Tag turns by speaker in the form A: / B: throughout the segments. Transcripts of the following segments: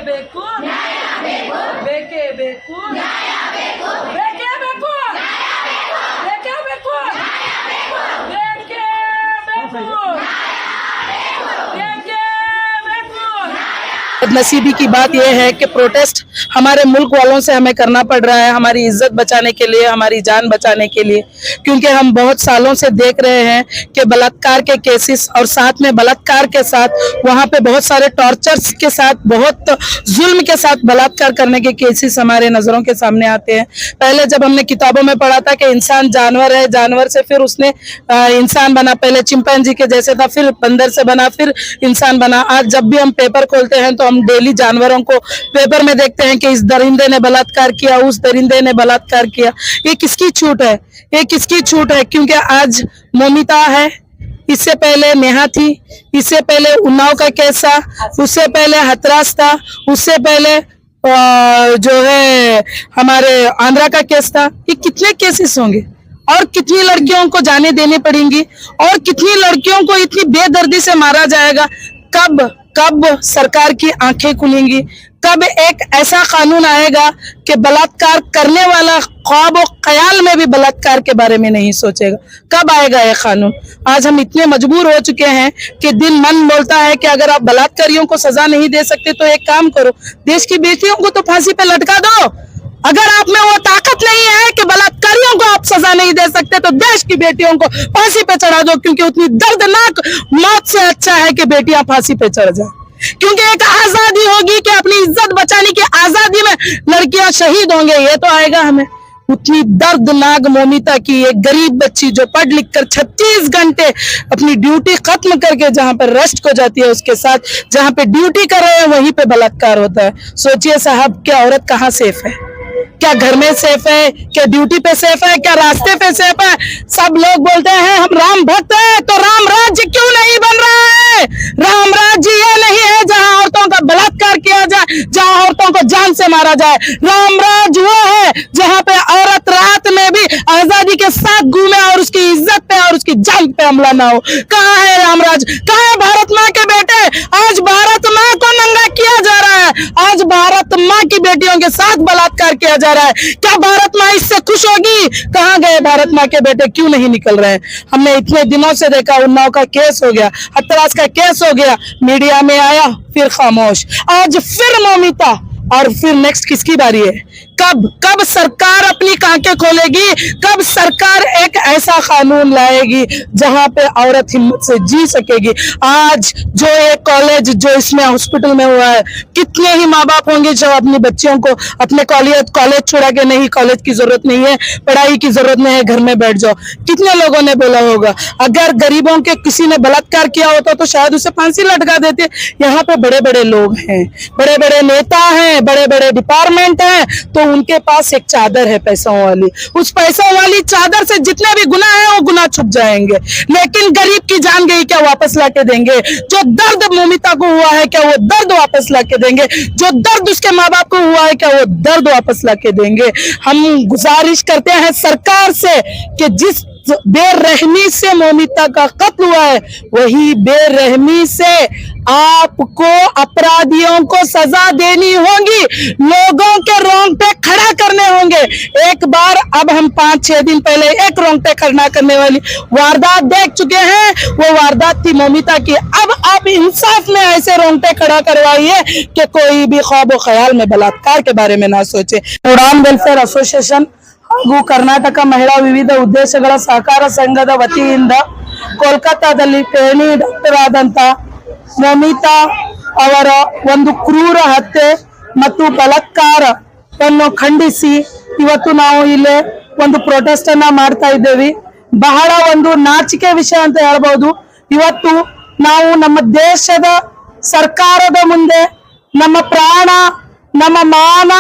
A: ಬೇಕು ಬೇಕೇ ಬೇಕು ಬೇಕೇ ಬೇಕು ಬೇಕೇ ಬೇಕು ಬೇಕೇ ಬೇಕು
B: बदनसीबी की बात यह है कि प्रोटेस्ट हमारे मुल्क वालों से हमें करना पड़ रहा है, हमारी इज्जत बचाने के लिए, हमारी जान बचाने के लिए, क्योंकि हम बहुत सालों से देख रहे हैं कि बलात्कार के केसेस और साथ में बलात्कार के साथ वहाँ पे बहुत सारे टॉर्चर्स के साथ, बहुत जुल्म के साथ बलात्कार करने के केसेस हमारे नज़रों के सामने आते हैं। पहले जब हमने किताबों में पढ़ा था कि इंसान जानवर है, जानवर से फिर उसने इंसान बना, पहले चिंपैंजी के जैसे था, फिर बंदर से बना, फिर इंसान बना। आज जब भी हम पेपर खोलते हैं तो हम डेली जानवरों को पेपर में देखते हैं कि इस दरिंदे ने बलात्कार किया, उस दरिंदे ने बलात्कार किया। ये किसकी छूट है? ये किसकी छूट है? क्योंकि आज मोमिता है, इससे पहले नेहा थी, इससे पहले उन्नाव का केस था, उससे पहले हथरास था, उससे पहले जो है हमारे आंध्रा का केस था। ये कितने केसेस होंगे और कितनी लड़कियों को जाने देनी पड़ेंगी और कितनी लड़कियों को इतनी बेदर्दी से मारा जाएगा? कब सरकार की आंखें खुलेंगी? कब एक ऐसा कानून आएगा कि बलात्कार करने वाला ख्वाब और ख्याल में भी बलात्कार के बारे में नहीं सोचेगा? कब आएगा ये कानून? आज हम इतने मजबूर हो चुके हैं कि दिन मन बोलता है कि अगर आप बलात्कारियों को सजा नहीं दे सकते तो एक काम करो, देश की बेटियों को तो फांसी पे लटका दो। अगर आप में वो ताकत नहीं है कि बलात्कारियों को आप सजा नहीं दे सकते तो देश की बेटियों को फांसी पे चढ़ा दो, क्योंकि उतनी दर्दनाक मौत से अच्छा है कि बेटियां फांसी पे चढ़ जाए, क्योंकि एक आजादी होगी कि अपनी इज्जत बचाने की आजादी में लड़कियां शहीद होंगे। ये तो आएगा हमें। उतनी दर्दनाक मोमिता की एक गरीब बच्ची जो पढ़ लिख कर 36 घंटे अपनी ड्यूटी खत्म करके जहां पर रेस्ट को जाती है, उसके साथ जहां पे ड्यूटी कर रहे हैं वहीं पे बलात्कार होता है। सोचिए साहब, क्या औरत कहाँ सेफ है? क्या घर में सेफ है? क्या ड्यूटी पे सेफ है? क्या रास्ते पे सेफ है? सब लोग बोलते हैं हम राम भक्त हैं, तो राम राज्य क्यों नहीं बन रहा है? राम राज्य ये नहीं है जहां औरतों का बलात्कार किया जाए, जहां औरतों को जान से मारा जाए। राम राज्य वो है जहां पे औरत रात में भी आजादी के साथ घूमे और उसकी इज्जत पे और उसकी जान पे हमला ना हो। कहाँ है राम राज्य? कहाँ है भारत माँ के बेटे? आज भारत माँ को नंगा किया जा रहा है, आज भारत माँ की बेटियों के साथ बलात्कार किया जा रहा है। क्या भारत माँ इससे खुश होगी? कहाँ गए भारत माँ के बेटे? क्यों नहीं निकल रहे हैं? हमने इतने दिनों से देखा, उन्नाव का केस हो गया, हथरास का केस हो गया, मीडिया में आया, फिर खामोश, आज फिर मोमिता, और फिर नेक्स्ट किसकी बारी है? कब सरकार अपनी आंखें खोलेगी? कब सरकार एक ऐसा कानून लाएगी जहां पे औरत हिम्मत से जी सकेगी? आज जो एक कॉलेज जो इसमें हॉस्पिटल में हुआ है, कितने ही माँ बाप होंगे जो अपनी बच्चियों को अपने कॉलेज छोड़ा के नहीं, कॉलेज की जरूरत नहीं है, पढ़ाई की जरूरत नहीं है, घर में बैठ जाओ। कितने लोगों ने बोला होगा? अगर गरीबों के किसी ने बलात्कार किया होता तो शायद उसे फांसी लटका देते। यहाँ पे बड़े बड़े लोग हैं, बड़े बड़े नेता हैं, बड़े बड़े डिपार्टमेंट हैं, तो उनके पास एक चादर है पैसों वाली, उस पैसों वाली चादर से जितने भी गुनाह है वो गुनाह छुप जाएंगे। लेकिन गरीब की जान गई, क्या वापस लाके देंगे? जो दर्द मोमिता को हुआ है, क्या वो दर्द वापस लाके देंगे? जो दर्द उसके माँ बाप को हुआ है, क्या वो दर्द वापस लाके देंगे? हम गुजारिश करते हैं सरकार से कि जिस बेरहमी से मोमिता का कत्ल हुआ है, वही बेरहमी से आपको अपराधियों को सजा देनी होगी, लोगों के रोंगटे खड़ा करने होंगे। एक बार अब हम 5-6 दिन पहले एक रोंगटे खड़ा करने वाली वारदात देख चुके हैं, वो वारदात थी मोमिता की। अब आप इंसाफ में ऐसे रोंगटे खड़ा करवाइए कि कोई भी ख्वाब ख्याल में बलात्कार के बारे में ना सोचे। उड़ान वेलफेयर असोसिएशन ಹಾಗೂ ಕರ್ನಾಟಕ ಮಹಿಳಾ ವಿವಿಧ ಉದ್ದೇಶಗಳ ಸಹಕಾರ ಸಂಘದ ವತಿಯಿಂದ ಕೋಲ್ಕತ್ತಾದಲ್ಲಿ ಪೇಣಿ ಡಾಕ್ಟರ್ ಆದಂತ ಮೊಮಿತಾ ಅವರ ಒಂದು ಕ್ರೂರ ಹತ್ಯೆ ಮತ್ತು ಬಲಾತ್ಕಾರವನ್ನು ಖಂಡಿಸಿ ಇವತ್ತು ನಾವು ಇಲ್ಲಿ ಒಂದು ಪ್ರೊಟೆಸ್ಟ್ ಅನ್ನ ಮಾಡ್ತಾ ಇದ್ದೇವೆ। ಬಹಳ ಒಂದು ನಾಚಿಕೆ ವಿಷಯ ಅಂತ ಹೇಳಬಹುದು। ಇವತ್ತು ನಾವು ನಮ್ಮ ದೇಶದ ಸರ್ಕಾರದ ಮುಂದೆ ನಮ್ಮ ಪ್ರಾಣ ನಮ್ಮ ಮಾನ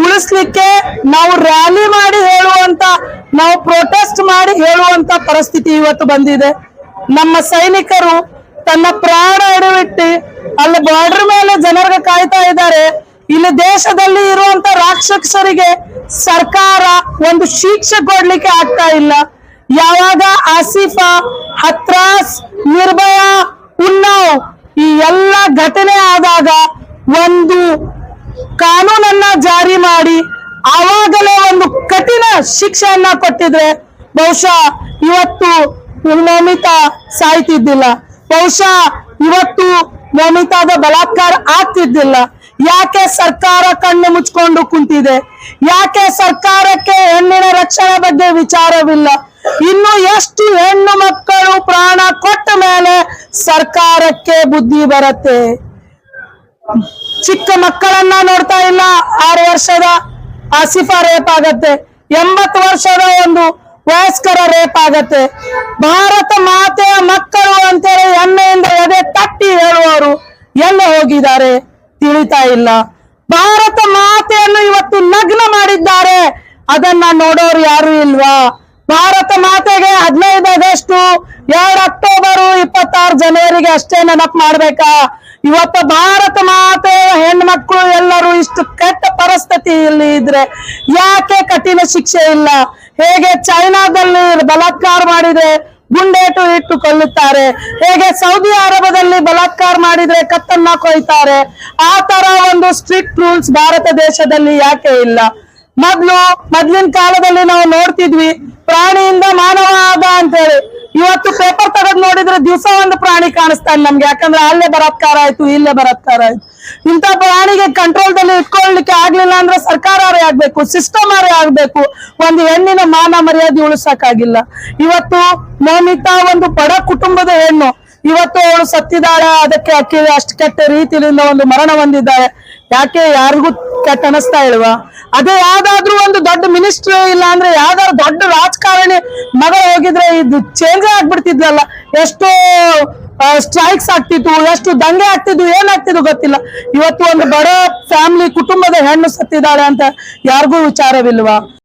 B: ಉಳಿಸಲಿಕ್ಕೆ ನಾವು ರ್ಯಾಲಿ ಮಾಡಿ ಹೇಳುವಂತ, ನಾವು ಪ್ರೊಟೆಸ್ಟ್ ಮಾಡಿ ಹೇಳುವಂತ ಪರಿಸ್ಥಿತಿ ಇವತ್ತು ಬಂದಿದೆ। ನಮ್ಮ ಸೈನಿಕರು ತನ್ನ ಪ್ರಾಣ ಎಡವಿಟ್ಟು ಅಲ್ಲಿ ಬಾರ್ಡರ್ ಮೇಲೆ ಜನರಿಗೆ ಕಾಯ್ತಾ ಇದ್ದಾರೆ। ಇಲ್ಲಿ ದೇಶದಲ್ಲಿ ಇರುವಂತ ರಾಕ್ಷಸರಿಗೆ ಸರ್ಕಾರ ಒಂದು ಶಿಕ್ಷೆ ಕೊಡ್ಲಿಕ್ಕೆ ಆಗ್ತಾ ಇಲ್ಲ। ಯಾವಾಗ ಆಸಿಫಾ, ಹತ್ರಾಸ್, ನಿರ್ಭಯ, ಉನ್ನಾವ್ ಈ ಎಲ್ಲ ಘಟನೆ ಆದಾಗ ಒಂದು ಜಾರಿ ಮಾಡಿ ಆವಾಗಲೇ ಒಂದು ಕಠಿಣ ಶಿಕ್ಷೆಯನ್ನ ಕೊಟ್ಟಿದ್ರೆ ಬಹುಶಃ ಇವತ್ತು ಮೋಮಿತಾ ಸಾಯ್ತಿದ್ದಿಲ್ಲ, ಬಹುಶಃ ಇವತ್ತು ಮೋಮಿತಾದ ಬಲಾತ್ಕಾರ ಆಗ್ತಿದ್ದಿಲ್ಲ. ಯಾಕೆ ಸರ್ಕಾರ ಕಣ್ಣು ಮುಚ್ಕೊಂಡು ಕುಂತಿದೆ? ಯಾಕೆ ಸರ್ಕಾರಕ್ಕೆ ಹೆಣ್ಣಿನ ರಕ್ಷಣೆ ಬಗ್ಗೆ ವಿಚಾರವಿಲ್ಲ? ಇನ್ನು ಎಷ್ಟು ಹೆಣ್ಣು ಮಕ್ಕಳು ಪ್ರಾಣ ಕೊಟ್ಟ ಮೇಲೆ ಸರ್ಕಾರಕ್ಕೆ ಬುದ್ಧಿ ಬರುತ್ತೆ? ಚಿಕ್ಕ ಮಕ್ಕಳನ್ನ ನೋಡ್ತಾ ಇಲ್ಲ. 6 ವರ್ಷದ ಆಸಿಫಾ ರೇಪ್ ಆಗತ್ತೆ, 80 ವರ್ಷದ ಒಂದು ವಯಸ್ಕರ ರೇಪ್ ಆಗತ್ತೆ. ಭಾರತ ಮಾತೆಯ ಮಕ್ಕಳು ಅಂತೇಳಿ ಹೆಮ್ಮೆಯಿಂದ ಎದೆ ತಟ್ಟಿ ಹೇಳುವವರು ಎಲ್ಲ ಹೋಗಿದ್ದಾರೆ ತಿಳಿತಾ ಇಲ್ಲ. ಭಾರತ ಮಾತೆಯನ್ನು ಇವತ್ತು ನಗ್ನ ಮಾಡಿದ್ದಾರೆ, ಅದನ್ನ ನೋಡೋರು ಯಾರು ಇಲ್ವಾ? ಭಾರತ ಮಾತೆಗೆ 15 ಆಗಸ್ಟ್, 2 ಅಕ್ಟೋಬರ್, 26 ಜನವರಿಗೆ ಅಷ್ಟೇ ನೆನಪು ಮಾಡ್ಬೇಕಾ? ಇವತ್ತು ಭಾರತ ಮಾತೆ ಹೆಣ್ಮಕ್ಳು ಎಲ್ಲರೂ ಇಷ್ಟು ಕೆಟ್ಟ ಪರಿಸ್ಥಿತಿಯಲ್ಲಿ ಇದ್ರೆ ಯಾಕೆ ಕಠಿಣ ಶಿಕ್ಷೆ ಇಲ್ಲ? ಹೇಗೆ ಚೈನಾದಲ್ಲಿ ಬಲಾತ್ಕಾರ ಮಾಡಿದ್ರೆ ಗುಂಡೇಟು ಇಟ್ಟು ಕೊಲ್ಲುತ್ತಾರೆ, ಹೇಗೆ ಸೌದಿ ಅರಬದಲ್ಲಿ ಬಲಾತ್ಕಾರ ಮಾಡಿದ್ರೆ ಕತ್ತನ್ನ ಕೊಯ್ತಾರೆ, ಆ ತರ ಒಂದು ಸ್ಟ್ರಿಕ್ಟ್ ರೂಲ್ಸ್ ಭಾರತ ದೇಶದಲ್ಲಿ ಯಾಕೆ ಇಲ್ಲ? ಮೊದ್ಲಿನ ಕಾಲದಲ್ಲಿ ನಾವು ನೋಡ್ತಿದ್ವಿ ಪ್ರಾಣಿಯಿಂದ ಮಾನವ ಆದ ಅಂತೇಳಿ. ಇವತ್ತು ಪೇಪರ್ ತೆಗೆದು ನೋಡಿದ್ರೆ ದಿವಸ ಒಂದು ಪ್ರಾಣಿ ಕಾಣಿಸ್ತಾನೆ ನಮ್ಗೆ, ಯಾಕಂದ್ರೆ ಅಲ್ಲೇ ಬಲಾತ್ಕಾರ ಆಯ್ತು, ಇಲ್ಲೇ ಬಲಾತ್ಕಾರ ಆಯ್ತು. ಇಂಥ ಪ್ರಾಣಿಗೆ ಕಂಟ್ರೋಲ್ದಲ್ಲಿ ಇಟ್ಕೊಳ್ಳಿಕ್ಕೆ ಆಗ್ಲಿಲ್ಲ ಅಂದ್ರೆ ಸರ್ಕಾರವೇ ಆಗ್ಬೇಕು, ಸಿಸ್ಟಮ್ ಅವರೇ ಆಗ್ಬೇಕು. ಒಂದು ಹೆಣ್ಣಿನ ಮಾನ ಮರ್ಯಾದೆ ಉಳಿಸಕ್ಕಾಗಿಲ್ಲ. ಇವತ್ತು ಮೋಮಿತಾ ಒಂದು ಬಡ ಕುಟುಂಬದ ಹೆಣ್ಣು, ಇವತ್ತು ಅವಳು ಸತ್ತಿದ್ದಾಳೆ, ಅದಕ್ಕೆ ಅಕ್ಕಿ ಅಷ್ಟು ಕೆಟ್ಟ ರೀತಿಯಿಂದ ಒಂದು ಮರಣ ಹೊಂದಿದ್ದಾಳೆ. ಯಾಕೆ ಯಾರಿಗೂ ಕೆಟ್ಟ ಅನಿಸ್ತಾ ಇಲ್ವಾ? ಅದೇ ಯಾವ್ದಾದ್ರು ಒಂದು ದೊಡ್ಡ ಮಿನಿಸ್ಟರ್ ಇಲ್ಲ ಅಂದ್ರೆ ಯಾವ್ದಾದ್ರು ದೊಡ್ಡ ರಾಜಕಾರಣಿ ಮಗಳು ಹೋಗಿದ್ರೆ ಇದು ಚೇಂಜ್ ಆಗ್ಬಿಡ್ತಿದ್ವಲ್ಲ. ಎಷ್ಟೋ ಸ್ಟ್ರೈಕ್ಸ್ ಆಗ್ತಿತ್ತು, ಎಷ್ಟು ದಂಗೆ ಆಗ್ತಿದ್ವು, ಏನಾಗ್ತಿದ್ವು ಗೊತ್ತಿಲ್ಲ. ಇವತ್ತು ಒಂದು ಬಡ ಫ್ಯಾಮಿಲಿ ಕುಟುಂಬದ ಹೆಣ್ಣು ಸತ್ತಿದ್ದಾಳೆ ಅಂತ ಯಾರಿಗೂ ವಿಚಾರವಿಲ್ವಾ?